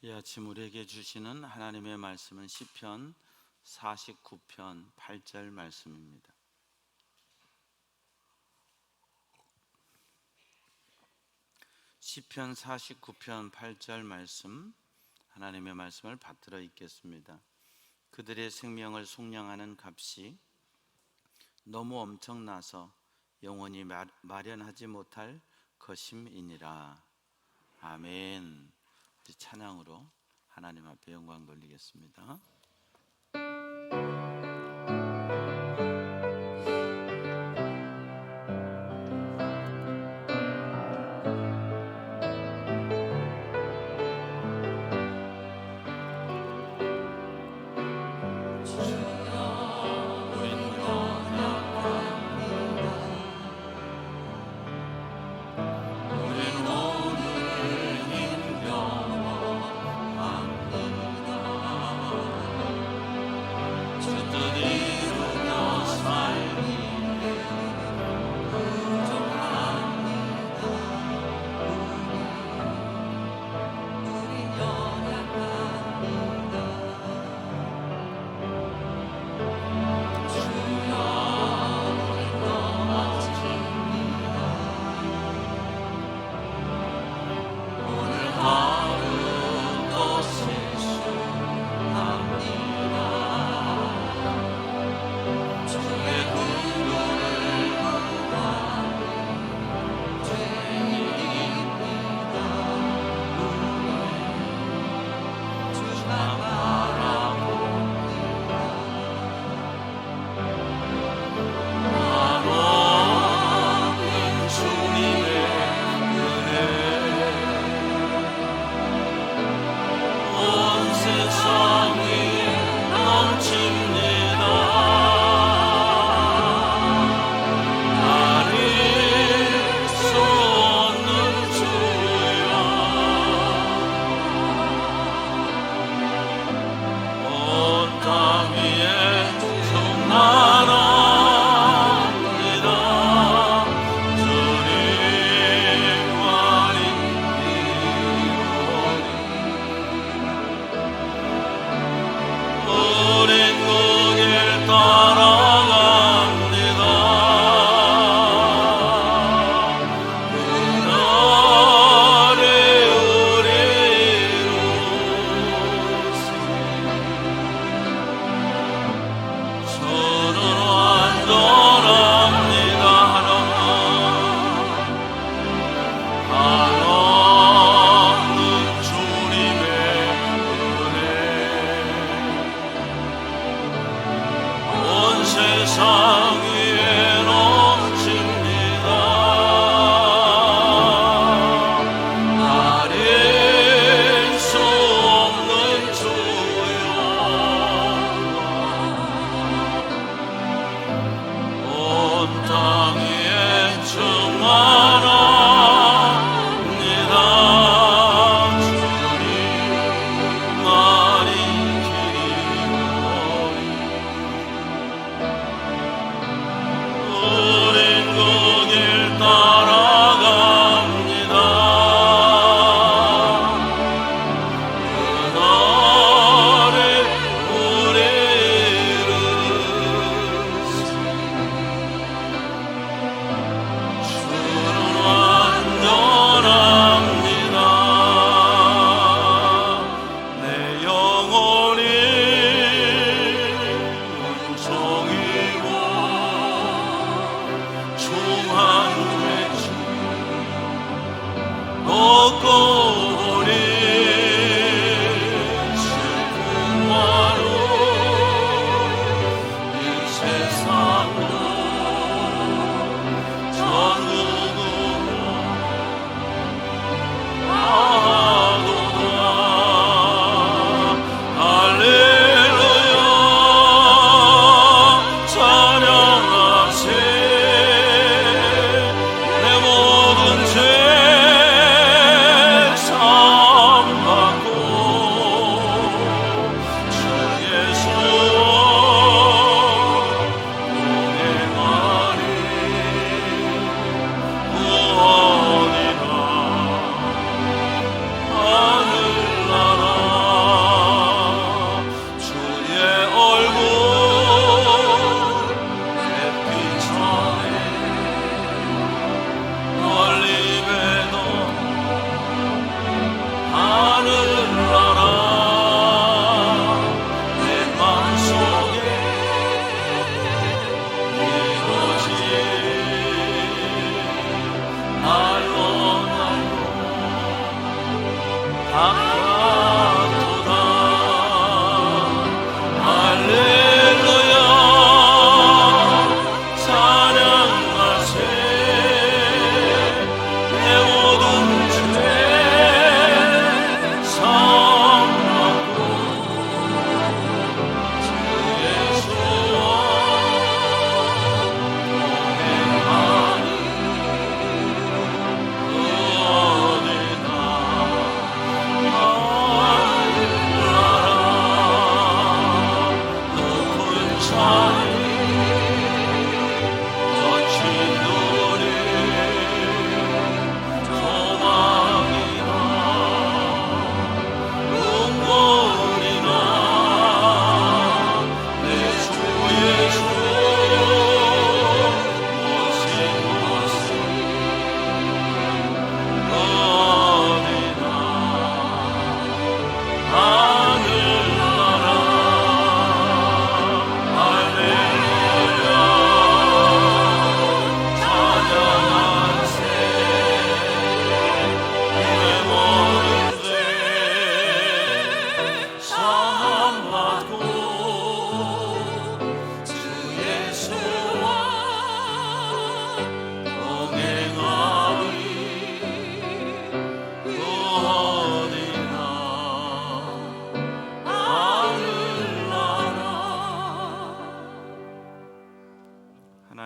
이 아침 우리에게 주시는 하나님의 말씀은 시편 49편 8절 말씀입니다. 시편 49편 8절 말씀, 하나님의 말씀을 받들어 읽겠습니다. 그들의 생명을 속량하는 값이 너무 엄청나서 영원히 마련하지 못할 것임이니라. 아멘. 찬양으로 하나님 앞에 영광 돌리겠습니다.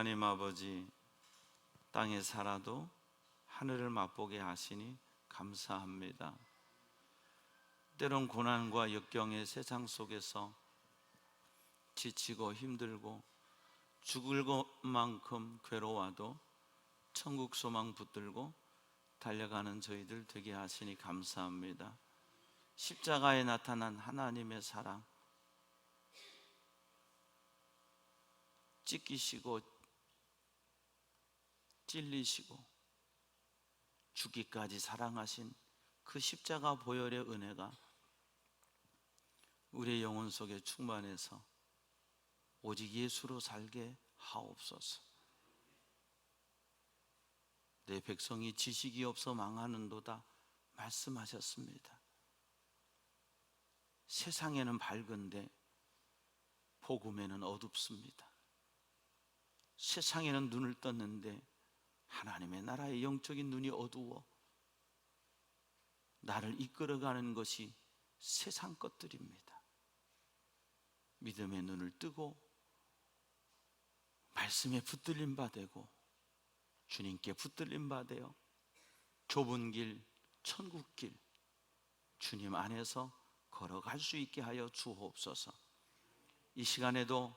하나님 아버지, 땅에 살아도 하늘을 맛보게 하시니 감사합니다. 때론 고난과 역경의 세상 속에서 지치고 힘들고 죽을 것만큼 괴로워도 천국 소망 붙들고 달려가는 저희들 되게 하시니 감사합니다. 십자가에 나타난 하나님의 사랑, 찢기시고 찔리시고 죽기까지 사랑하신 그 십자가 보혈의 은혜가 우리의 영혼 속에 충만해서 오직 예수로 살게 하옵소서. 내 백성이 지식이 없어 망하는도다 말씀하셨습니다. 세상에는 밝은데 복음에는 어둡습니다. 세상에는 눈을 떴는데 하나님의 나라의 영적인 눈이 어두워 나를 이끌어가는 것이 세상 것들입니다. 믿음의 눈을 뜨고 말씀에 붙들림 바 되고 주님께 붙들림 바 되어 좁은 길, 천국 길 주님 안에서 걸어갈 수 있게 하여 주옵소서. 이 시간에도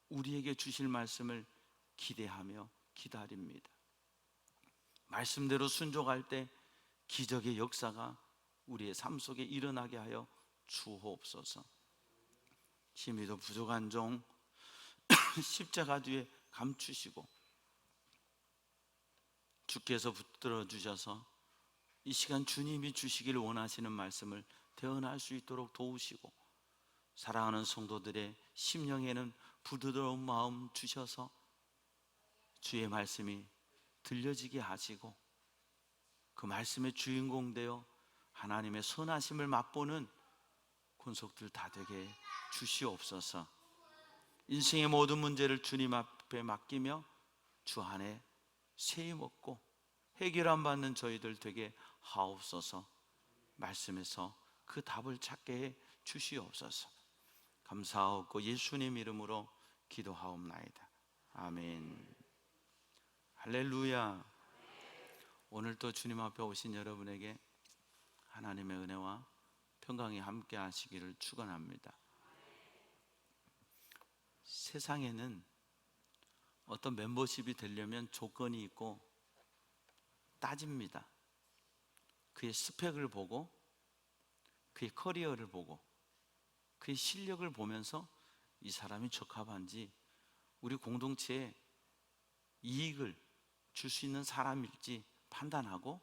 우리에게 주실 말씀을 기대하며 기다립니다. 말씀대로 순종할 때 기적의 역사가 우리의 삶 속에 일어나게 하여 주옵소서. 힘이도 부족한 종 십자가 뒤에 감추시고 주께서 붙들어 주셔서 이 시간 주님이 주시길 원하시는 말씀을 대언할 수 있도록 도우시고 사랑하는 성도들의 심령에는 부드러운 마음 주셔서 주의 말씀이 들려지게 하시고 그 말씀의 주인공 되어 하나님의 선하심을 맛보는 권속들 다 되게 주시옵소서. 인생의 모든 문제를 주님 앞에 맡기며 주 안에 세임 얻고 해결함 받는 저희들 되게 하옵소서. 말씀에서 그 답을 찾게 해 주시옵소서. 감사하옵고 예수님 이름으로 기도하옵나이다. 아멘. 할렐루야. 오늘 또 주님 앞에 오신 여러분에게 하나님의 은혜와 평강이 함께 하시기를 축원합니다. 세상에는 어떤 멤버십이 되려면 조건이 있고 따집니다. 그의 스펙을 보고 그의 커리어를 보고 그의 실력을 보면서 이 사람이 적합한지 우리 공동체에 이익을 줄 수 있는 사람일지 판단하고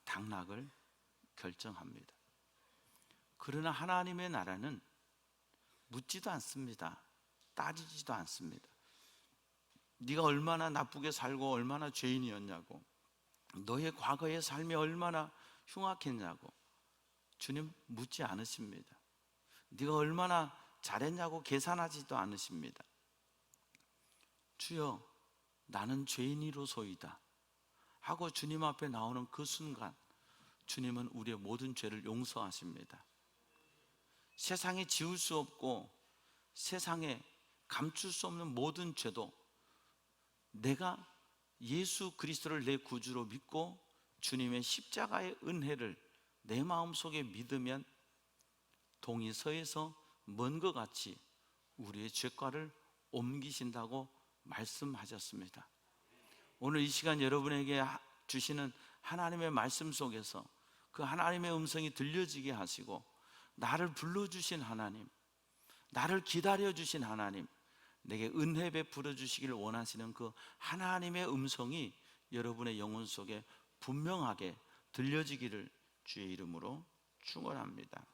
당락을 결정합니다. 그러나 하나님의 나라는 묻지도 않습니다. 따지지도 않습니다. 네가 얼마나 나쁘게 살고 얼마나 죄인이었냐고, 너의 과거의 삶이 얼마나 흉악했냐고, 주님 묻지 않으십니다. 네가 얼마나 잘했냐고 계산하지도 않으십니다. 주여 나는 죄인이로소이다 하고 주님 앞에 나오는 그 순간 주님은 우리의 모든 죄를 용서하십니다. 세상에 지울 수 없고 세상에 감출 수 없는 모든 죄도 내가 예수 그리스도를 내 구주로 믿고 주님의 십자가의 은혜를 내 마음속에 믿으면 동이 서에서 먼 것 같이 우리의 죄과를 옮기신다고 말씀하셨습니다. 오늘 이 시간 여러분에게 주시는 하나님의 말씀 속에서 그 하나님의 음성이 들려지게 하시고 나를 불러주신 하나님, 나를 기다려주신 하나님, 내게 은혜 베풀어 주시기를 원하시는 그 하나님의 음성이 여러분의 영혼 속에 분명하게 들려지기를 주의 이름으로 축원합니다.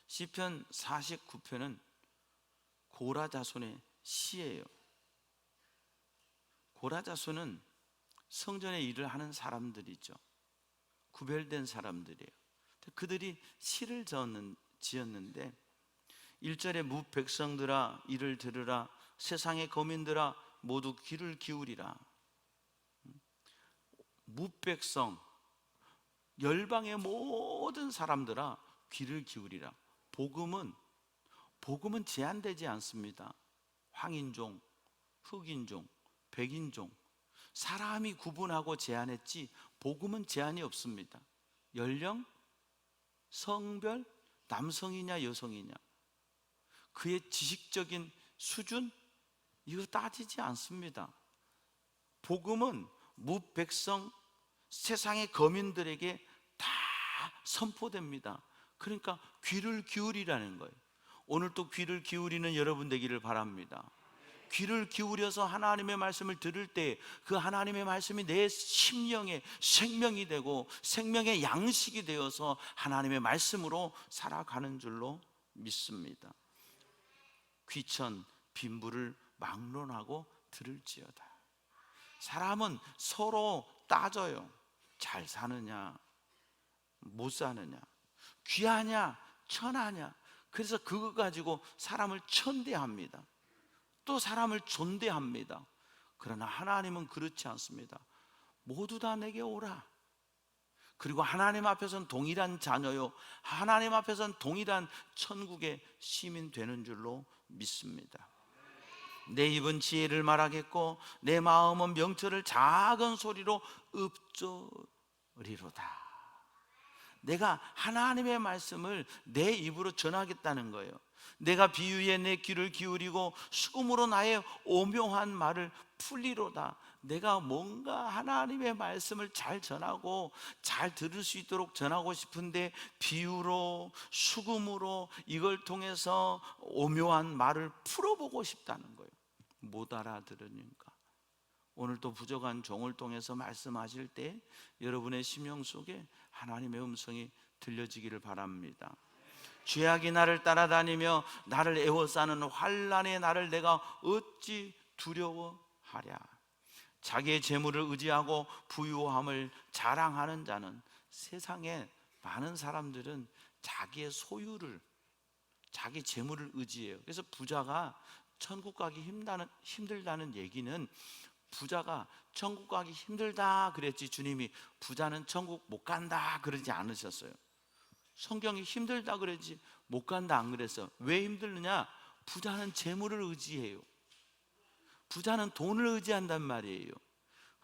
시편 49편은 고라 자손의 시예요. 고라 자손은 성전의 일을 하는 사람들이죠. 구별된 사람들이에요. 그들이 시를 지었는데 1절에 무 백성들아 이를 들으라, 세상의 거민들아 모두 귀를 기울이라. 무 백성, 열방의 모든 사람들아 귀를 기울이라. 복음은 제한되지 않습니다. 황인종, 흑인종, 백인종, 사람이 구분하고 제한했지 복음은 제한이 없습니다. 연령, 성별, 남성이냐 여성이냐, 그의 지식적인 수준, 이거 따지지 않습니다. 복음은 무백성 세상의 거민들에게 다 선포됩니다. 그러니까 귀를 기울이라는 거예요. 오늘 또 귀를 기울이는 여러분 되기를 바랍니다. 귀를 기울여서 하나님의 말씀을 들을 때 그 하나님의 말씀이 내 심령의 생명이 되고 생명의 양식이 되어서 하나님의 말씀으로 살아가는 줄로 믿습니다. 귀천 빈부를 막론하고 들을지어다. 사람은 서로 따져요. 잘 사느냐 못 사느냐, 귀하냐 천하냐. 그래서 그거 가지고 사람을 천대합니다. 또 사람을 존대합니다. 그러나 하나님은 그렇지 않습니다. 모두 다 내게 오라. 그리고 하나님 앞에서는 동일한 자녀요, 하나님 앞에서는 동일한 천국의 시민 되는 줄로 믿습니다. 내 입은 지혜를 말하겠고 내 마음은 명철을 작은 소리로 읊조리로다. 내가 하나님의 말씀을 내 입으로 전하겠다는 거예요. 내가 비유에 내 귀를 기울이고 수금으로 나의 오묘한 말을 풀리로다. 내가 뭔가 하나님의 말씀을 잘 전하고 잘 들을 수 있도록 전하고 싶은데 비유로 수금으로 이걸 통해서 오묘한 말을 풀어보고 싶다는 거예요. 못 알아들으니까. 오늘 또 부족한 종을 통해서 말씀하실 때 여러분의 심령 속에 하나님의 음성이 들려지기를 바랍니다. 죄악이 나를 따라다니며 나를 에워싸는 환난의 나를 내가 어찌 두려워하랴. 자기의 재물을 의지하고 부유함을 자랑하는 자는, 세상에 많은 사람들은 자기의 소유를, 자기 재물을 의지해요. 그래서 부자가 천국 가기 힘들다는 얘기는, 부자가 천국 가기 힘들다 그랬지 주님이 부자는 천국 못 간다 그러지 않으셨어요. 성경이 힘들다 그랬지 못 간다 안 그랬어. 왜 힘들느냐? 부자는 재물을 의지해요. 부자는 돈을 의지한단 말이에요.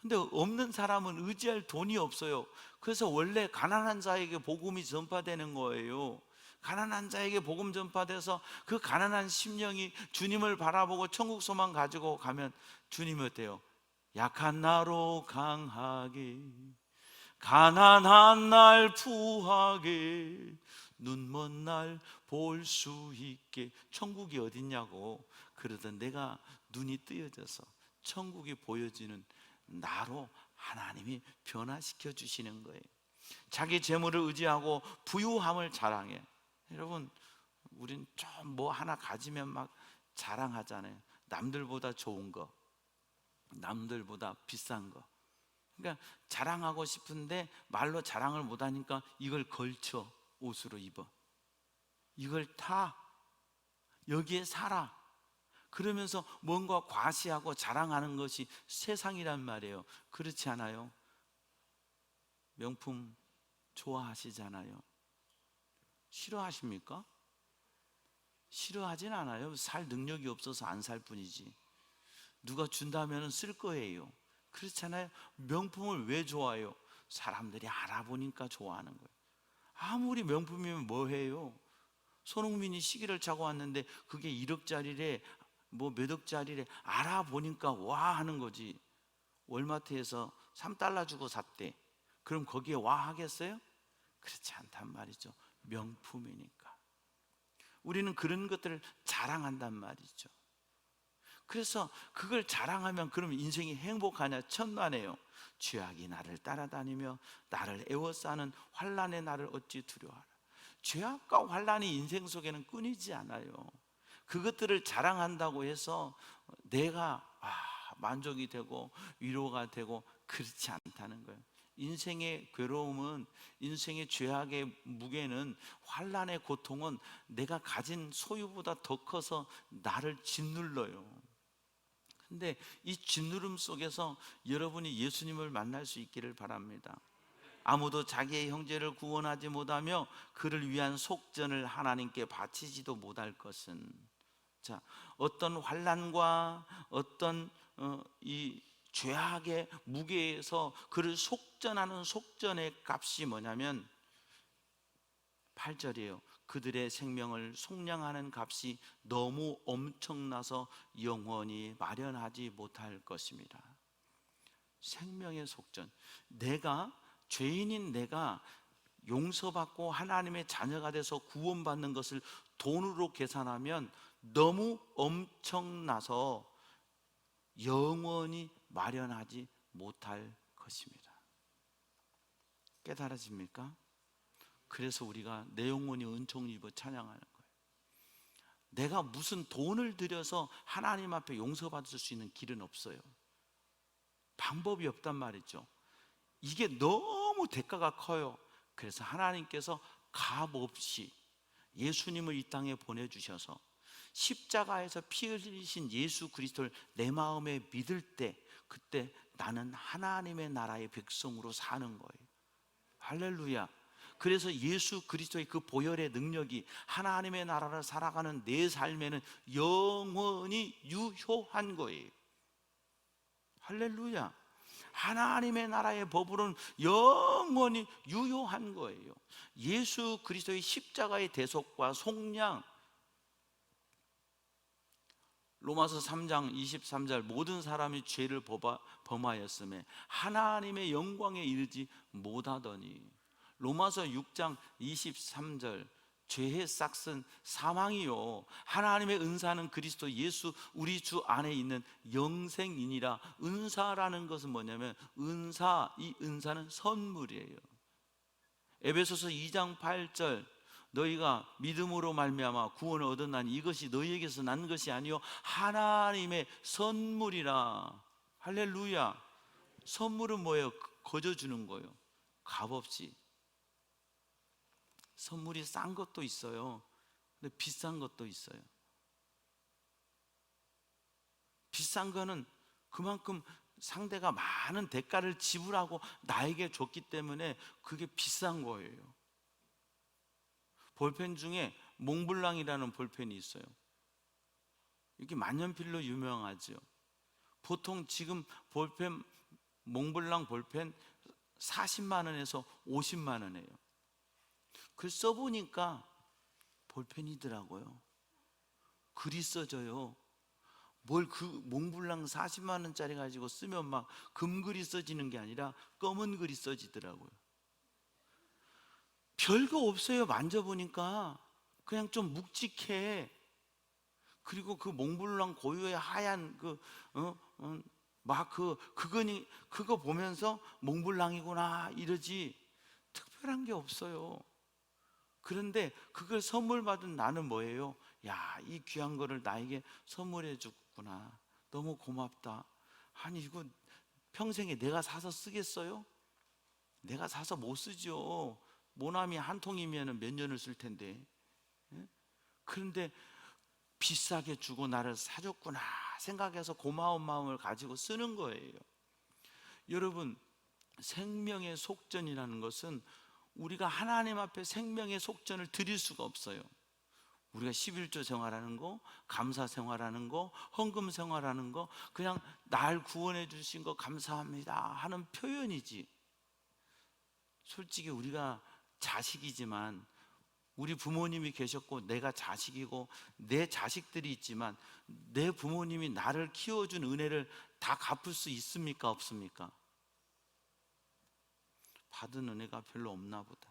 근데 없는 사람은 의지할 돈이 없어요. 그래서 원래 가난한 자에게 복음이 전파되는 거예요. 가난한 자에게 복음 전파돼서 그 가난한 심령이 주님을 바라보고 천국 소망 가지고 가면 주님이 어때요? 약한 나로 강하게, 가난한 날 부하게, 눈먼 날 볼 수 있게. 천국이 어딨냐고 그러던 내가 눈이 뜨여져서 천국이 보여지는 나로 하나님이 변화시켜 주시는 거예요. 자기 재물을 의지하고 부유함을 자랑해. 여러분, 우린 좀 뭐 하나 가지면 막 자랑하잖아요. 남들보다 좋은 거, 남들보다 비싼 거. 그러니까 자랑하고 싶은데 말로 자랑을 못하니까 이걸 걸쳐 옷으로 입어. 이걸 타. 여기에 살아. 그러면서 뭔가 과시하고 자랑하는 것이 세상이란 말이에요. 그렇지 않아요? 명품 좋아하시잖아요. 싫어하십니까? 싫어하진 않아요. 살 능력이 없어서 안 살 뿐이지. 누가 준다면 쓸 거예요. 그렇잖아요. 명품을 왜 좋아해요? 사람들이 알아보니까 좋아하는 거예요. 아무리 명품이면 뭐해요? 손흥민이 시계를 차고 왔는데 그게 1억짜리래 뭐 몇 억짜리래 알아보니까 와 하는 거지. 월마트에서 3달러 주고 샀대. 그럼 거기에 와 하겠어요? 그렇지 않단 말이죠. 명품이니까. 우리는 그런 것들을 자랑한단 말이죠. 그래서 그걸 자랑하면 그럼 인생이 행복하냐? 천만에요. 죄악이 나를 따라다니며 나를 에워싸는 환난의 나를 어찌 두려워하라. 죄악과 환난이 인생 속에는 끊이지 않아요. 그것들을 자랑한다고 해서 내가 만족이 되고 위로가 되고 그렇지 않다는 거예요. 인생의 괴로움은, 인생의 죄악의 무게는, 환난의 고통은 내가 가진 소유보다 더 커서 나를 짓눌러요. 근데 이 짓누름 속에서 여러분이 예수님을 만날 수 있기를 바랍니다. 아무도 자기의 형제를 구원하지 못하며 그를 위한 속전을 하나님께 바치지도 못할 것은, 자, 어떤 환난과 어떤 이 죄악의 무게에서 그를 속전하는 속전의 값이 뭐냐면 8절이에요. 그들의 생명을 속량하는 값이 너무 엄청나서 영원히 마련하지 못할 것입니다. 생명의 속전. 내가, 죄인인 내가 용서받고 하나님의 자녀가 돼서 구원받는 것을 돈으로 계산하면 너무 엄청나서 영원히 마련하지 못할 것입니다. 깨달아집니까? 그래서 우리가 내 영혼이 은총을 입어 찬양하는 거예요. 내가 무슨 돈을 들여서 하나님 앞에 용서받을 수 있는 길은 없어요. 방법이 없단 말이죠. 이게 너무 대가가 커요. 그래서 하나님께서 값없이 예수님을 이 땅에 보내주셔서 십자가에서 피 흘리신 예수 그리스도를 내 마음에 믿을 때, 그때 나는 하나님의 나라의 백성으로 사는 거예요. 할렐루야. 그래서 예수 그리스도의 그 보혈의 능력이 하나님의 나라를 살아가는 내 삶에는 영원히 유효한 거예요. 할렐루야. 하나님의 나라의 법으로는 영원히 유효한 거예요. 예수 그리스도의 십자가의 대속과 속량, 로마서 3장 23절 모든 사람이 죄를 범하였음에 하나님의 영광에 이르지 못하더니, 로마서 6장 23절 죄의 싹은 사망이요 하나님의 은사는 그리스도 예수 우리 주 안에 있는 영생이니라. 은사라는 것은 뭐냐면 은사, 이 은사는 선물이에요. 에베소서 2장 8절 너희가 믿음으로 말미암아 구원을 얻었나니 이것이 너희에게서 난 것이 아니요 하나님의 선물이라. 할렐루야. 선물은 뭐예요? 거저 주는 거예요. 값없이. 선물이 싼 것도 있어요. 근데 비싼 것도 있어요. 비싼 거는 그만큼 상대가 많은 대가를 지불하고 나에게 줬기 때문에 그게 비싼 거예요. 볼펜 중에 몽블랑이라는 볼펜이 있어요. 이게 만년필로 유명하죠. 보통 지금 볼펜, 몽블랑 볼펜 40만 원에서 50만 원이에요. 글 써보니까 볼펜이더라고요. 글이 써져요. 뭘 그 몽블랑 40만 원짜리 가지고 쓰면 막 금글이 써지는 게 아니라 검은 글이 써지더라고요. 별거 없어요. 만져보니까 그냥 좀 묵직해. 그리고 그 몽블랑 고유의 하얀 그거 보면서 몽블랑이구나 이러지 특별한 게 없어요. 그런데 그걸 선물 받은 나는 뭐예요? 야, 이 귀한 거를 나에게 선물해 줬구나. 너무 고맙다. 아니 이거 평생에 내가 사서 쓰겠어요? 내가 사서 못 쓰죠. 모나미 한 통이면 몇 년을 쓸 텐데. 예? 그런데 비싸게 주고 나를 사줬구나 생각해서 고마운 마음을 가지고 쓰는 거예요. 여러분, 생명의 속전이라는 것은 우리가 하나님 앞에 생명의 속전을 드릴 수가 없어요. 우리가 11조 생활하는 거, 감사 생활하는 거, 헌금 생활하는 거, 그냥 날 구원해 주신 거 감사합니다 하는 표현이지. 솔직히 우리가 자식이지만, 우리 부모님이 계셨고 내가 자식이고 내 자식들이 있지만, 내 부모님이 나를 키워준 은혜를 다 갚을 수 있습니까? 없습니까? 받은 은혜가 별로 없나 보다.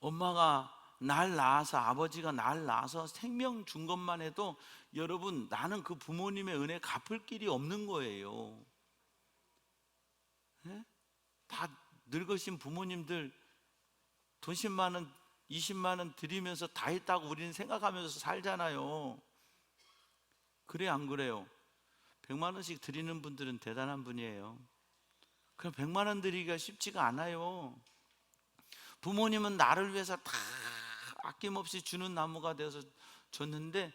엄마가 날 낳아서, 아버지가 날 낳아서 생명 준 것만 해도 여러분, 나는 그 부모님의 은혜 갚을 길이 없는 거예요. 예? 다 늙으신 부모님들 돈 10만 원, 20만 원 드리면서 다 했다고 우리는 생각하면서 살잖아요. 그래 안 그래요? 100만 원씩 드리는 분들은 대단한 분이에요. 그럼 100만 원 드리기가 쉽지가 않아요. 부모님은 나를 위해서 다 아낌없이 주는 나무가 되어서 줬는데,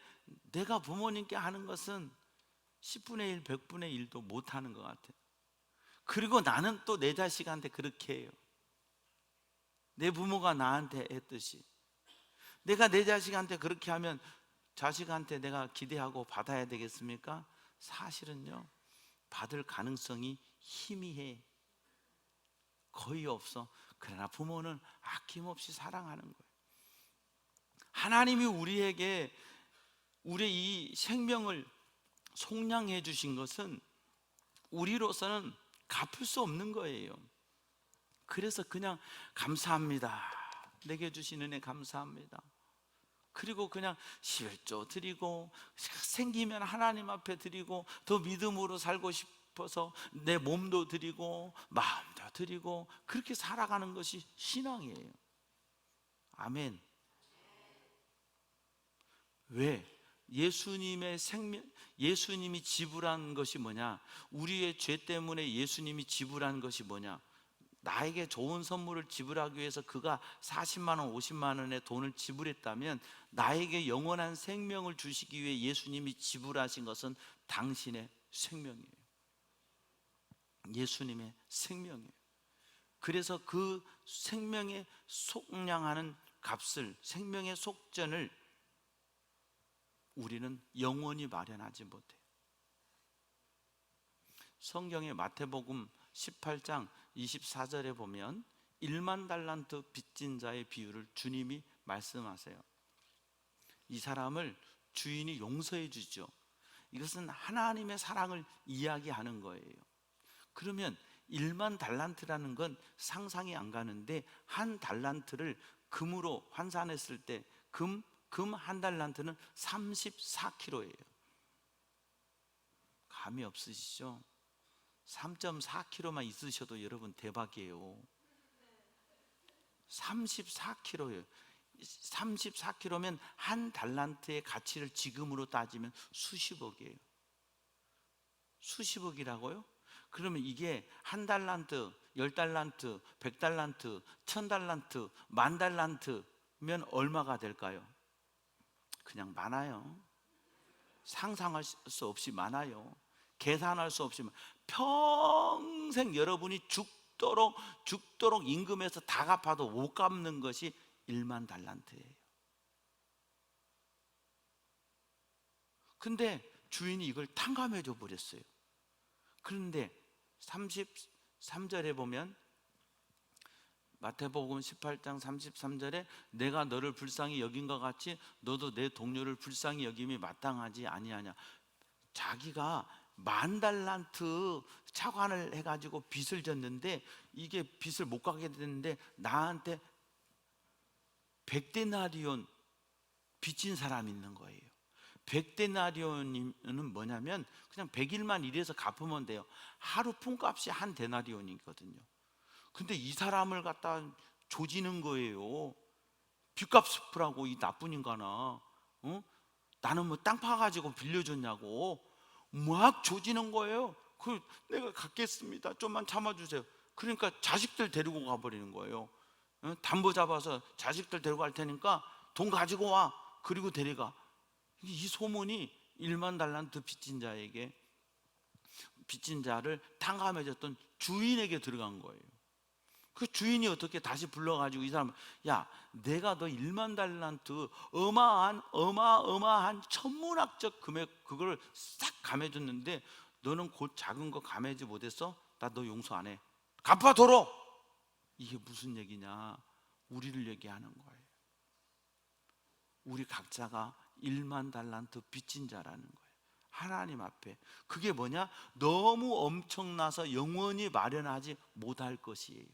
내가 부모님께 하는 것은 10분의 1, 100분의 1도 못하는 것 같아요. 그리고 나는 또 내 자식한테 그렇게 해요. 내 부모가 나한테 했듯이. 내가 내 자식한테 그렇게 하면 자식한테 내가 기대하고 받아야 되겠습니까? 사실은요, 받을 가능성이 희미해. 거의 없어. 그러나 부모는 아낌없이 사랑하는 거예요. 하나님이 우리에게 우리의 이 생명을 속량해 주신 것은 우리로서는 갚을 수 없는 거예요. 그래서 그냥 감사합니다, 내게 주신 은혜 감사합니다, 그리고 그냥 11조 드리고, 생기면 하나님 앞에 드리고, 더 믿음으로 살고 싶어서 내 몸도 드리고 마음도 드리고, 그렇게 살아가는 것이 신앙이에요. 아멘. 왜? 예수님의 생명, 예수님이 지불한 것이 뭐냐? 우리의 죄 때문에 예수님이 지불한 것이 뭐냐? 나에게 좋은 선물을 지불하기 위해서 그가 40만 원, 50만 원의 돈을 지불했다면, 나에게 영원한 생명을 주시기 위해 예수님이 지불하신 것은 당신의 생명이에요. 예수님의 생명이에요. 그래서 그 생명의 속량하는 값을, 생명의 속전을 우리는 영원히 마련하지 못해요. 성경의 마태복음 18장 24절에 보면 1만 달란트 빚진 자의 비유를 주님이 말씀하세요. 이 사람을 주인이 용서해 주죠. 이것은 하나님의 사랑을 이야기하는 거예요. 그러면 1만 달란트라는 건 상상이 안 가는데, 한 달란트를 금으로 환산했을 때 금 한 달란트는 34kg예요. 감이 없으시죠? 3.4kg만 있으셔도 여러분 대박이에요. 34kg예요. 34kg면 한 달란트의 가치를 지금으로 따지면 수십억이에요. 수십억이라고요? 그러면 이게 한 달란트, 10달란트, 100달란트, 1000달란트, 10,000달란트면 얼마가 될까요? 그냥 많아요. 상상할 수 없이 많아요. 계산할 수 없이 평생 여러분이 죽도록 임금에서 다 갚아도 못 갚는 것이 1만 달란트예요. 근데 주인이 이걸 탕감해 줘 버렸어요. 그런데 33절에 보면, 마태복음 18장 33절에 내가 너를 불쌍히 여긴 것 같이 너도 내 동료를 불쌍히 여김이 마땅하지 아니하냐. 자기가 10,000달란트 차관을 해가지고 빚을 졌는데, 이게 빚을 못 갚게 됐는데 나한테 100데나리온 빚진 사람이 있는 거예요. 100데나리온은 뭐냐면 그냥 100일만 일해서 갚으면 돼요. 하루 품값이 한 데나리온이거든요. 근데 이 사람을 갖다 조지는 거예요. 빚값 갚으라고, 이 나쁜 인간아. 나는 뭐 땅 파가지고 빌려줬냐고. 막 조지는 거예요. 내가 갖겠습니다. 좀만 참아주세요. 그러니까 자식들 데리고 가버리는 거예요. 담보 잡아서 자식들 데리고 갈 테니까 돈 가지고 와. 그리고 데려가. 이 소문이 1만 달란트 빚진 자에게, 빚진 자를 탕감해줬던 주인에게 들어간 거예요. 그 주인이 어떻게 다시 불러가지고 이 사람, 야, 내가 너 1만 달란트 어마어마한 천문학적 금액, 그걸 싹 감해줬는데 너는 곧 작은 거 감해지 못했어? 나 너 용서 안 해. 갚아도록. 이게 무슨 얘기냐? 우리를 얘기하는 거예요. 우리 각자가 1만 달란트 빚진 자라는 거예요. 하나님 앞에. 그게 뭐냐? 너무 엄청나서 영원히 마련하지 못할 것이에요.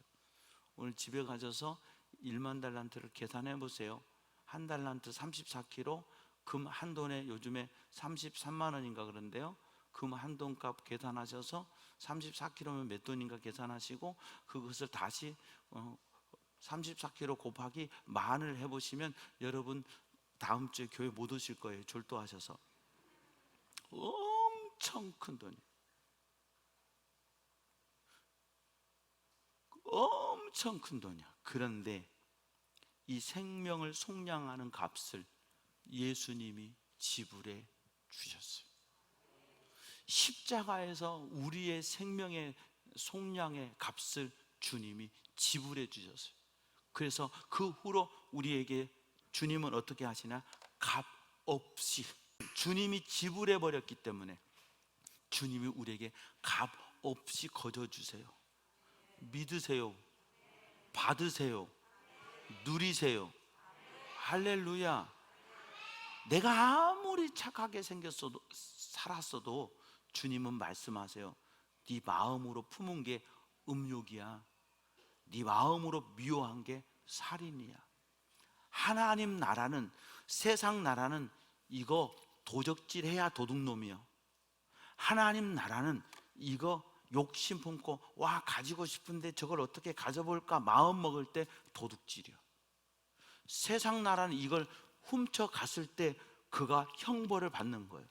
오늘 집에 가셔서 1만 달란트를 계산해 보세요. 한 달란트 34kg, 금 한 돈에 요즘에 33만 원인가 그런데요. 금 한 돈 값 계산하셔서 34kg면 몇 돈인가 계산하시고 그것을 다시 34kg 곱하기 만을 해보시면 여러분 다음 주에 교회 못 오실 거예요. 졸도하셔서. 엄청 큰 돈이에요. 엄청 큰 돈이야. 그런데 이 생명을 속량하는 값을 예수님이 지불해 주셨어요. 십자가에서 우리의 생명의 속량의 값을 주님이 지불해 주셨어요. 그래서 그 후로 우리에게 주님은 어떻게 하시나? 값 없이 주님이 지불해 버렸기 때문에 주님이 우리에게 값 없이 거저 주세요. 믿으세요. 받으세요. 누리세요. 할렐루야. 내가 아무리 착하게 생겼어도 살았어도 주님은 말씀하세요. 네 마음으로 품은 게 음욕이야. 네 마음으로 미워한 게 살인이야. 하나님 나라는, 세상 나라는 이거 도적질해야 도둑놈이야. 하나님 나라는 이거 욕심 품고 와 가지고 싶은데 저걸 어떻게 가져볼까 마음 먹을 때 도둑질이야. 세상 나라는 이걸 훔쳐갔을 때 그가 형벌을 받는 거예요.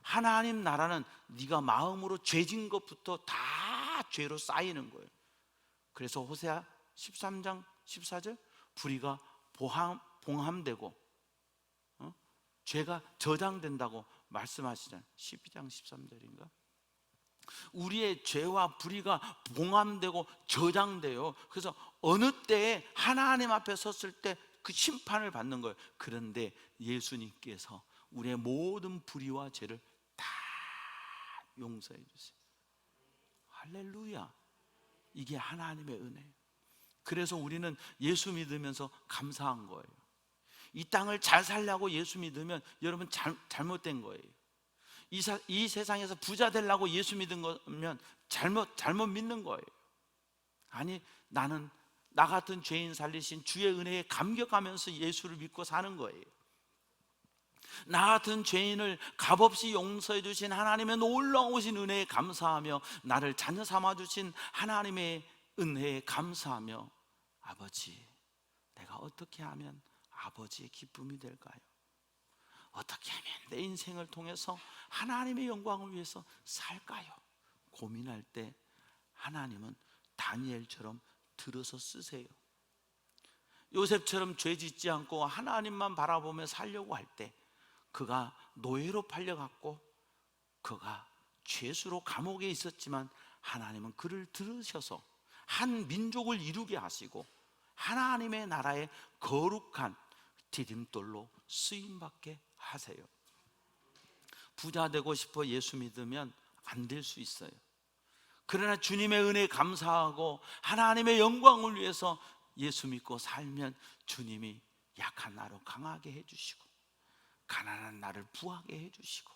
하나님 나라는 네가 마음으로 죄진 것부터 다 죄로 쌓이는 거예요. 그래서 호세아 13장 14절 불의가 봉함되고 죄가 저장된다고 말씀하시잖아요. 12장 13절인가? 우리의 죄와 불의가 봉함되고 저장돼요. 그래서 어느 때에 하나님 앞에 섰을 때 그 심판을 받는 거예요. 그런데 예수님께서 우리의 모든 불의와 죄를 다 용서해 주세요. 할렐루야. 이게 하나님의 은혜예요. 그래서 우리는 예수 믿으면서 감사한 거예요. 이 땅을 잘 살려고 예수 믿으면 여러분 잘못된 거예요. 이 세상에서 부자 되려고 예수 믿은 거면 잘못 믿는 거예요. 아니, 나는 나 같은 죄인 살리신 주의 은혜에 감격하면서 예수를 믿고 사는 거예요. 나 같은 죄인을 값없이 용서해 주신 하나님의 놀라우신 은혜에 감사하며 나를 자녀 삼아 주신 하나님의 은혜에 감사하며 아버지, 내가 어떻게 하면 아버지의 기쁨이 될까요? 어떻게 하면 내 인생을 통해서 하나님의 영광을 위해서 살까요? 고민할 때 하나님은 다니엘처럼 들어서 쓰세요. 요셉처럼 죄 짓지 않고 하나님만 바라보며 살려고 할 때 그가 노예로 팔려갔고 그가 죄수로 감옥에 있었지만 하나님은 그를 들으셔서 한 민족을 이루게 하시고 하나님의 나라의 거룩한 디딤돌로 쓰임받게 하세요. 부자 되고 싶어 예수 믿으면 안 될 수 있어요. 그러나 주님의 은혜에 감사하고 하나님의 영광을 위해서 예수 믿고 살면 주님이 약한 나를 강하게 해주시고 가난한 나를 부하게 해주시고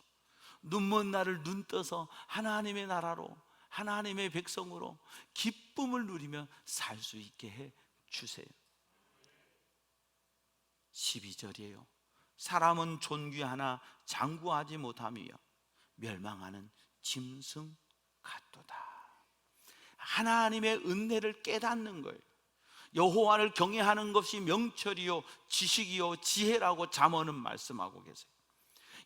눈먼 나를 눈 떠서 하나님의 나라로 하나님의 백성으로 기쁨을 누리며 살 수 있게 해주세요. 12절이에요. 사람은 존귀하나 장구하지 못하며 멸망하는 짐승 같도다. 하나님의 은혜를 깨닫는 거예요. 여호와를 경외하는 것이 명철이요 지식이요 지혜라고 잠언은 말씀하고 계세요.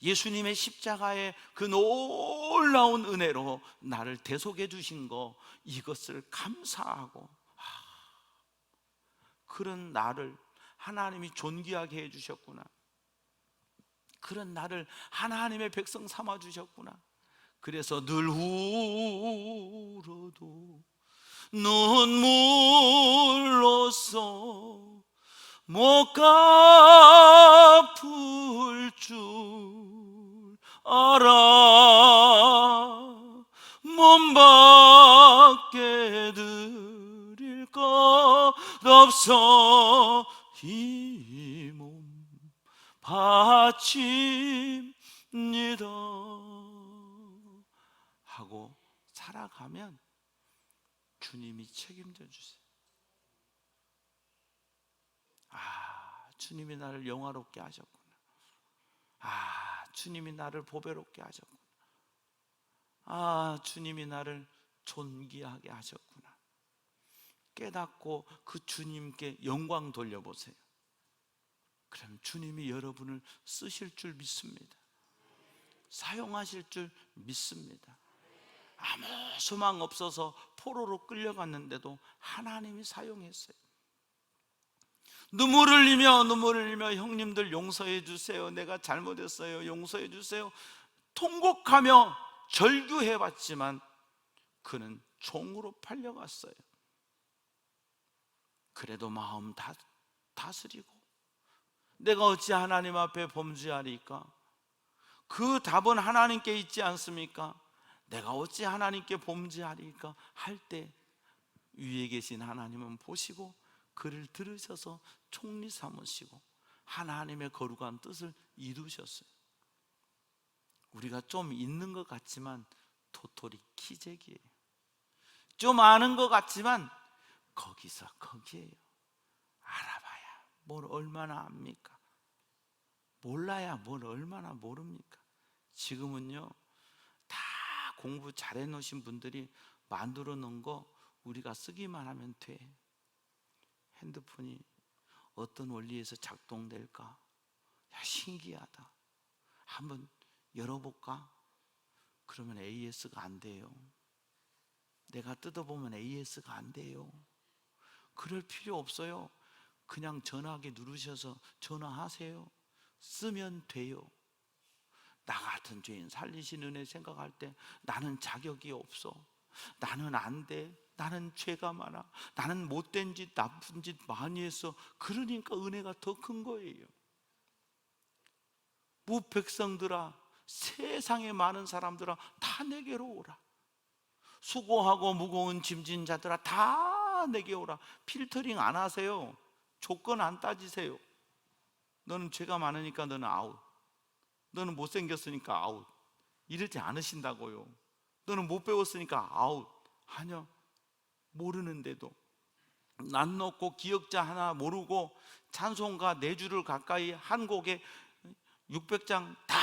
예수님의 십자가의 그 놀라운 은혜로 나를 대속해 주신 거, 이것을 감사하고, 그런 나를 하나님이 존귀하게 해 주셨구나, 그런 나를 하나님의 백성 삼아 주셨구나. 그래서 늘 울어도 눈물로써 못 갚을 줄 알아. 몸 밖에 드릴 것 없어 이 몸 바칩니다 하고 살아가면 주님이 책임져 주세요. 주님이 나를 영화롭게 하셨구나. 주님이 나를 보배롭게 하셨구나. 주님이 나를 존귀하게 하셨구나. 깨닫고 그 주님께 영광 돌려보세요. 그럼 주님이 여러분을 쓰실 줄 믿습니다. 사용하실 줄 믿습니다. 아무 소망 없어서 포로로 끌려갔는데도 하나님이 사용했어요. 눈물을 흘리며 형님들 용서해 주세요, 내가 잘못했어요, 용서해 주세요, 통곡하며 절규해 봤지만 그는 종으로 팔려갔어요. 그래도 마음 다스리고 내가 어찌 하나님 앞에 범죄하리까? 그 답은 하나님께 있지 않습니까? 내가 어찌 하나님께 범죄하리까? 할 때 위에 계신 하나님은 보시고 그를 들으셔서 총리 삼으시고 하나님의 거룩한 뜻을 이루셨어요. 우리가 좀 있는 것 같지만 도토리 키재기예요. 좀 아는 것 같지만 거기서 거기에요. 알아봐야 뭘 얼마나 압니까? 몰라야 뭘 얼마나 모릅니까? 지금은요, 다 공부 잘해 놓으신 분들이 만들어 놓은 거 우리가 쓰기만 하면 돼. 핸드폰이 어떤 원리에서 작동될까? 야, 신기하다. 한번 열어볼까? 그러면 AS가 안 돼요. 내가 뜯어보면 AS가 안 돼요. 그럴 필요 없어요. 그냥 전화기 누르셔서 전화하세요. 쓰면 돼요. 나 같은 죄인 살리신 은혜 생각할 때 나는 자격이 없어, 나는 안 돼, 나는 죄가 많아, 나는 못된 짓 나쁜 짓 많이 했어. 그러니까 은혜가 더 큰 거예요. 무백성들아, 세상에 많은 사람들아, 다 내게로 오라. 수고하고 무거운 짐진 자들아, 다 내게 오라. 필터링 안 하세요. 조건 안 따지세요. 너는 죄가 많으니까 너는 아웃, 너는 못생겼으니까 아웃, 이러지 않으신다고요. 너는 못 배웠으니까 아웃. 아니요, 모르는데도 난 놓고 기억자 하나 모르고 찬송가 4주를 가까이 한 곡에 600장 다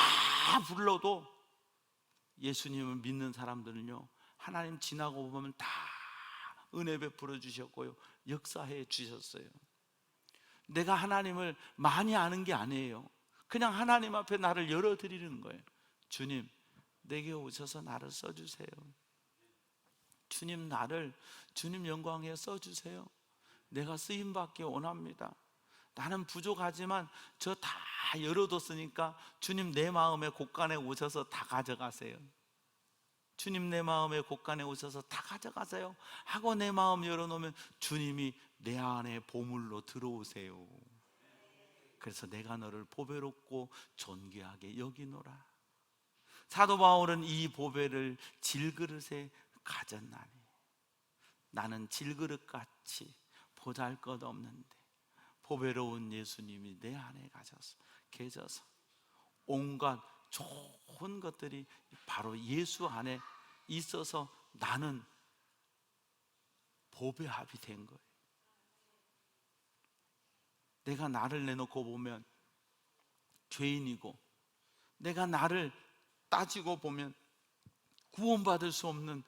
불러도 예수님을 믿는 사람들은요, 하나님 지나고 보면 다 은혜 베풀어 주셨고요, 역사해 주셨어요. 내가 하나님을 많이 아는 게 아니에요. 그냥 하나님 앞에 나를 열어드리는 거예요. 주님, 내게 오셔서 나를 써주세요. 주님, 나를 주님 영광에 써주세요. 내가 쓰임받기 원합니다. 나는 부족하지만 저 다 열어뒀으니까 주님 내 마음의 곳간에 오셔서 다 가져가세요. 주님 내 마음의 곳간에 오셔서 다 가져가세요 하고 내 마음 열어놓으면 주님이 내 안에 보물로 들어오세요. 그래서 내가 너를 보배롭고 존귀하게 여기노라. 사도 바울은 이 보배를 질그릇에 가졌나니 나는 질그릇같이 보잘것없는데 보배로운 예수님이 내 안에 계셔서 온갖 좋은 것들이 바로 예수 안에 있어서 나는 보배합이 된 거예요. 내가 나를 내놓고 보면 죄인이고, 내가 나를 따지고 보면 구원받을 수 없는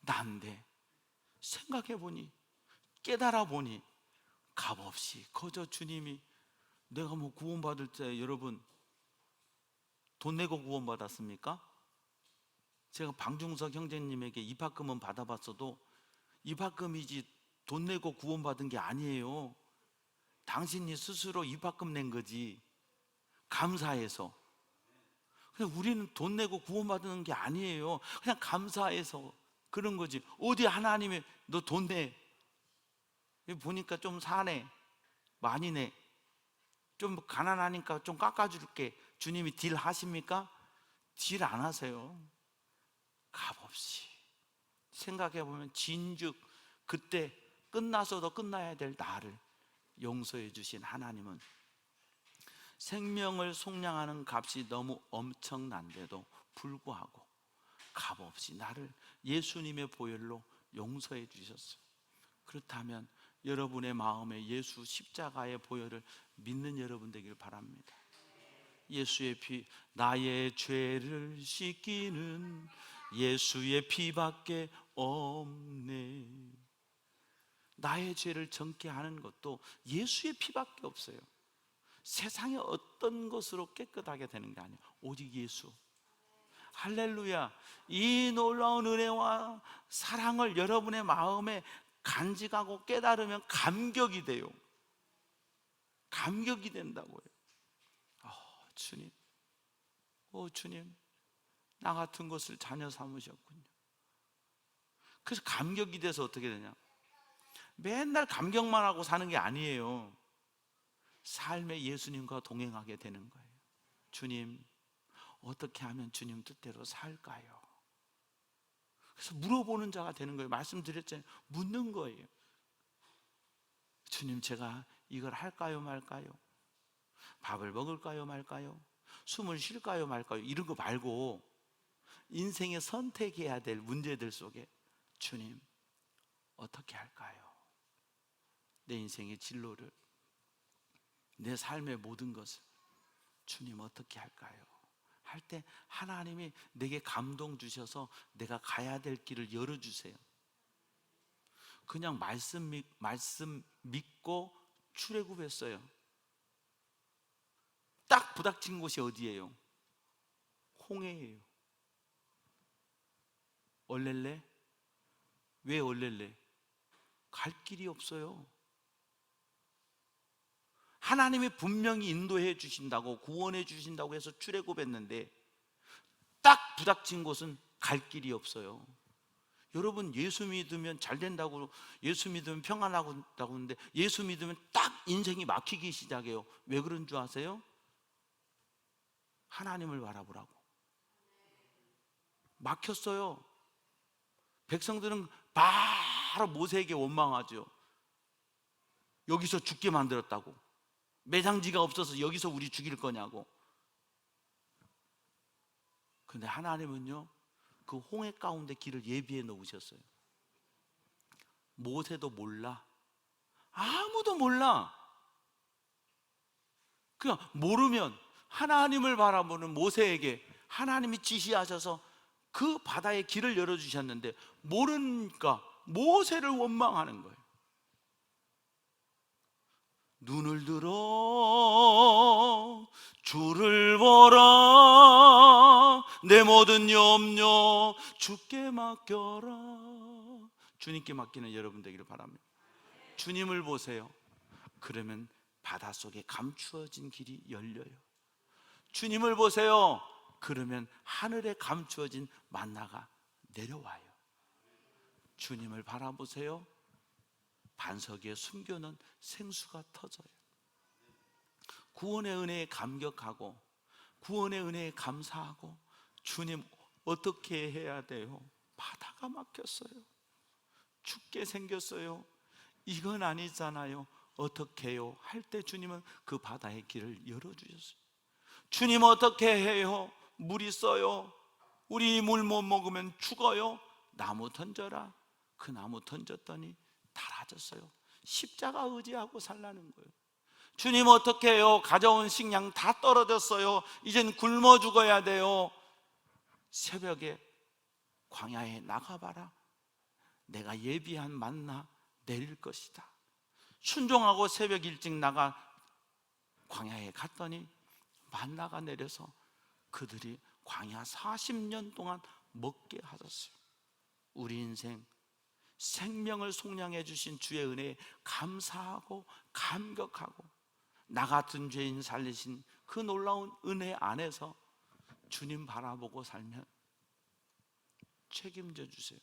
난데, 생각해보니, 깨달아보니 값없이 거저 주님이, 내가 뭐 구원받을 때 여러분 돈 내고 구원받았습니까? 제가 방중석 형제님에게 입학금은 받아봤어도 입학금이지 돈 내고 구원받은 게 아니에요. 당신이 스스로 입학금 낸 거지. 감사해서. 그냥 우리는 돈 내고 구원받는 게 아니에요. 그냥 감사해서 그런 거지. 어디 하나님이 너 돈 내, 보니까 좀 사네, 많이 내, 좀 가난하니까 좀 깎아줄게, 주님이 딜 하십니까? 딜 안 하세요. 값없이 생각해보면 진즉 그때 끝나서도 끝나야 될 나를 용서해 주신 하나님은 생명을 속량하는 값이 너무 엄청난데도 불구하고 값없이 나를 예수님의 보혈로 용서해 주셨어요. 그렇다면 여러분의 마음에 예수 십자가의 보혈을 믿는 여러분 되길 바랍니다. 예수의 피, 나의 죄를 씻기는 예수의 피밖에 없네. 나의 죄를 정케 하는 것도 예수의 피밖에 없어요. 세상의 어떤 것으로 깨끗하게 되는 게 아니에요. 오직 예수. 할렐루야. 이 놀라운 은혜와 사랑을 여러분의 마음에 간직하고 깨달으면 감격이 돼요. 감격이 된다고요. 주님, 주님, 나 같은 것을 자녀 삼으셨군요. 그래서 감격이 돼서 어떻게 되냐? 맨날 감격만 하고 사는 게 아니에요. 삶에 예수님과 동행하게 되는 거예요. 주님, 어떻게 하면 주님 뜻대로 살까요? 그래서 물어보는 자가 되는 거예요. 말씀드렸잖아요. 묻는 거예요. 주님, 제가 이걸 할까요 말까요? 밥을 먹을까요 말까요? 숨을 쉴까요 말까요? 이런 거 말고 인생에 선택해야 될 문제들 속에 주님, 어떻게 할까요? 내 인생의 진로를, 내 삶의 모든 것을 주님 어떻게 할까요? 할 때 하나님이 내게 감동 주셔서 내가 가야 될 길을 열어주세요. 그냥 말씀 믿고 출애굽했어요. 딱 부닥친 곳이 어디예요? 홍해예요. 얼렐레? 왜 얼렐레? 갈 길이 없어요. 하나님이 분명히 인도해 주신다고, 구원해 주신다고 해서 출애굽했는데 딱 부닥친 곳은 갈 길이 없어요. 여러분, 예수 믿으면 잘 된다고, 예수 믿으면 평안하다고 하는데 예수 믿으면 딱 인생이 막히기 시작해요. 왜 그런 줄 아세요? 하나님을 바라보라고. 막혔어요. 백성들은 바로 모세에게 원망하죠. 여기서 죽게 만들었다고. 매장지가 없어서 여기서 우리 죽일 거냐고. 근데 하나님은요, 그 홍해 가운데 길을 예비해 놓으셨어요. 모세도 몰라. 아무도 몰라. 그냥 모르면 하나님을 바라보는 모세에게 하나님이 지시하셔서 그 바다의 길을 열어주셨는데 모르니까 모세를 원망하는 거예요. 눈을 들어 주를 보라, 내 모든 염려 주께 맡겨라. 주님께 맡기는 여러분 되기를 바랍니다. 주님을 보세요. 그러면 바닷속에 감추어진 길이 열려요. 주님을 보세요. 그러면 하늘에 감추어진 만나가 내려와요. 주님을 바라보세요. 반석 위에 숨겨놓은 생수가 터져요. 구원의 은혜에 감격하고 구원의 은혜에 감사하고, 주님 어떻게 해야 돼요? 바다가 막혔어요. 죽게 생겼어요. 이건 아니잖아요. 어떻게 해요? 할 때 주님은 그 바다의 길을 열어주셨어요. 주님 어떻게 해요? 물 있어요. 우리 물 못 먹으면 죽어요. 나무 던져라. 그 나무 던졌더니 달아졌어요. 십자가 의지하고 살라는 거예요. 주님 어떻게 해요? 가져온 식량 다 떨어졌어요. 이젠 굶어 죽어야 돼요. 새벽에 광야에 나가봐라. 내가 예비한 만나 내릴 것이다. 순종하고 새벽 일찍 나가 광야에 갔더니 만나가 내려서 그들이 광야 40년 동안 먹게 하셨어요. 우리 인생 생명을 속량해 주신 주의 은혜에 감사하고 감격하고 나 같은 죄인 살리신 그 놀라운 은혜 안에서 주님 바라보고 살면 책임져 주세요.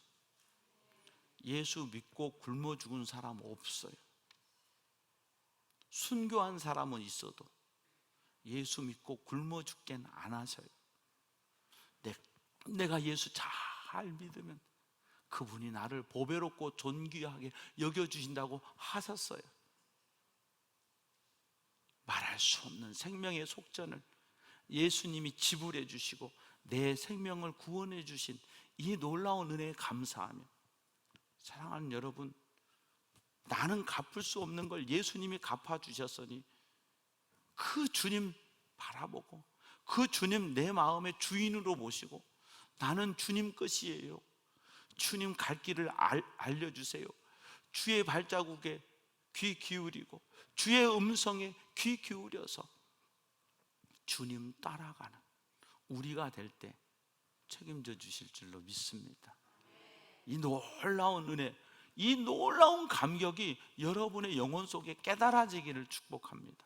예수 믿고 굶어 죽은 사람 없어요. 순교한 사람은 있어도 예수 믿고 굶어 죽게는 안 하셔요. 내가 예수 잘 믿으면 그분이 나를 보배롭고 존귀하게 여겨주신다고 하셨어요. 말할 수 없는 생명의 속전을 예수님이 지불해 주시고 내 생명을 구원해 주신 이 놀라운 은혜에 감사하며, 사랑하는 여러분, 나는 갚을 수 없는 걸 예수님이 갚아주셨으니 그 주님 바라보고 그 주님 내 마음의 주인으로 모시고 나는 주님 것이에요. 주님 갈 길을 알려주세요. 주의 발자국에 귀 기울이고 주의 음성에 귀 기울여서 주님 따라가는 우리가 될 때 책임져 주실 줄로 믿습니다. 이 놀라운 은혜, 이 놀라운 감격이 여러분의 영혼 속에 깨달아지기를 축복합니다.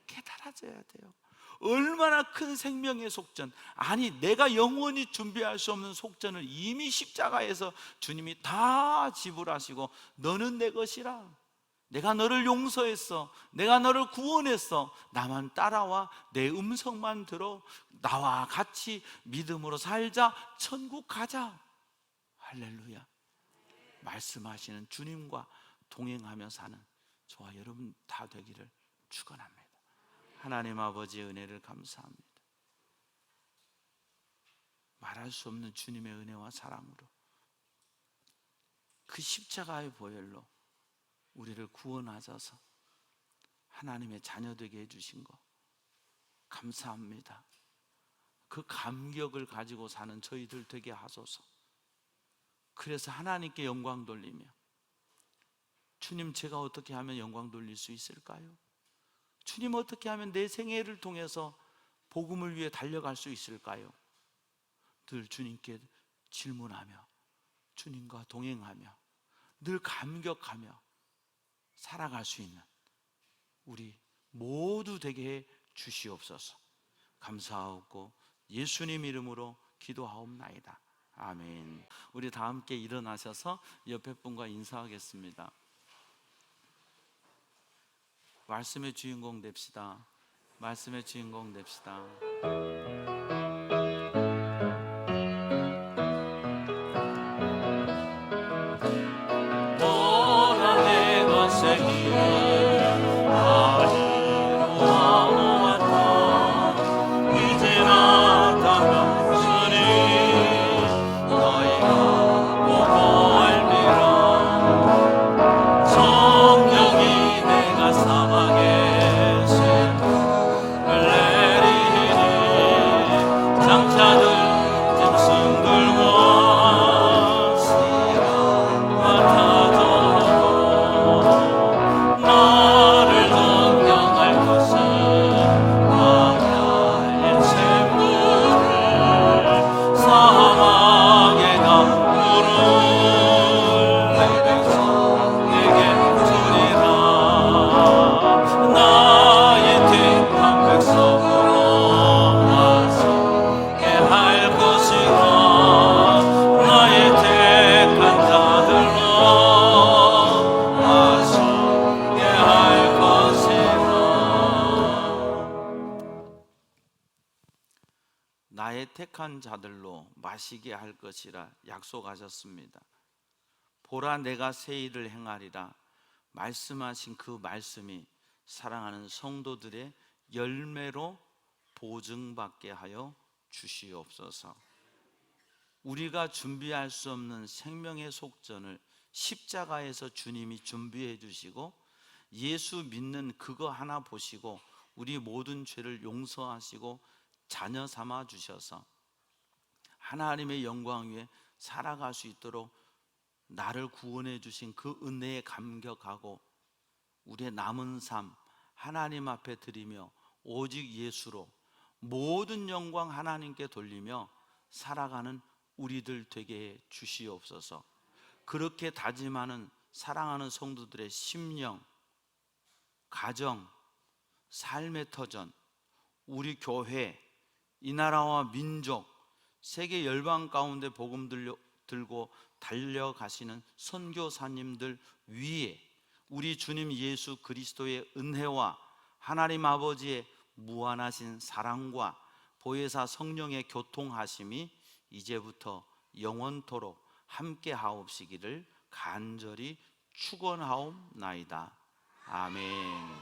깨달아져야 돼요. 얼마나 큰 생명의 속전, 아니 내가 영원히 준비할 수 없는 속전을 이미 십자가에서 주님이 다 지불하시고 너는 내 것이라, 내가 너를 용서했어, 내가 너를 구원했어, 나만 따라와, 내 음성만 들어, 나와 같이 믿음으로 살자, 천국 가자. 할렐루야. 말씀하시는 주님과 동행하며 사는 저와 여러분 다 되기를 축원합니다. 하나님 아버지의 은혜를 감사합니다. 말할 수 없는 주님의 은혜와 사랑으로 그 십자가의 보혈로 우리를 구원하셔서 하나님의 자녀 되게 해주신 거 감사합니다. 그 감격을 가지고 사는 저희들 되게 하소서. 그래서 하나님께 영광 돌리며, 주님 제가 어떻게 하면 영광 돌릴 수 있을까요? 주님 어떻게 하면 내 생애를 통해서 복음을 위해 달려갈 수 있을까요? 늘 주님께 질문하며 주님과 동행하며 늘 감격하며 살아갈 수 있는 우리 모두 되게 해 주시옵소서. 감사하고 예수님 이름으로 기도하옵나이다. 아멘. 우리 다 함께 일어나셔서 옆에 분과 인사하겠습니다. 말씀의 주인공 됩시다. 말씀의 주인공 됩시다. 보라 내가 새기를 아이로하오았다. 이제 나타났으니 너희가 보고 알리라. 성령이 내가 사막에서 내리니 장차들 짐승 들고 나를 동경할 것은 광야의 샘물을 사막의 강물을 내 백성에게 주리라. 나의 택한 백성으로 와서게 할 것이라. 나의 택한 자들로 와서게 할 것이라. 나의 택한 자들로 마시게 할 것이라 약속하셨습니다. 보라 내가 새 일을 행하리라. 말씀하신 그 말씀이 사랑하는 성도들의 열매로 보증받게 하여 주시옵소서. 우리가 준비할 수 없는 생명의 속전을 십자가에서 주님이 준비해 주시고 예수 믿는 그거 하나 보시고 우리 모든 죄를 용서하시고 자녀 삼아 주셔서 하나님의 영광 위에 살아갈 수 있도록 나를 구원해 주신 그 은혜에 감격하고 우리의 남은 삶 하나님 앞에 드리며 오직 예수로 모든 영광 하나님께 돌리며 살아가는 우리들 되게 해 주시옵소서. 그렇게 다짐하는 사랑하는 성도들의 심령, 가정, 삶의 터전, 우리 교회, 이 나라와 민족, 세계 열방 가운데 복음 들고 달려가시는 선교사님들 위에 우리 주님 예수 그리스도의 은혜와 하나님 아버지의 무한하신 사랑과 보혜사 성령의 교통하심이 이제부터 영원토록 함께 하옵시기를 간절히 축원하옵나이다. 아멘.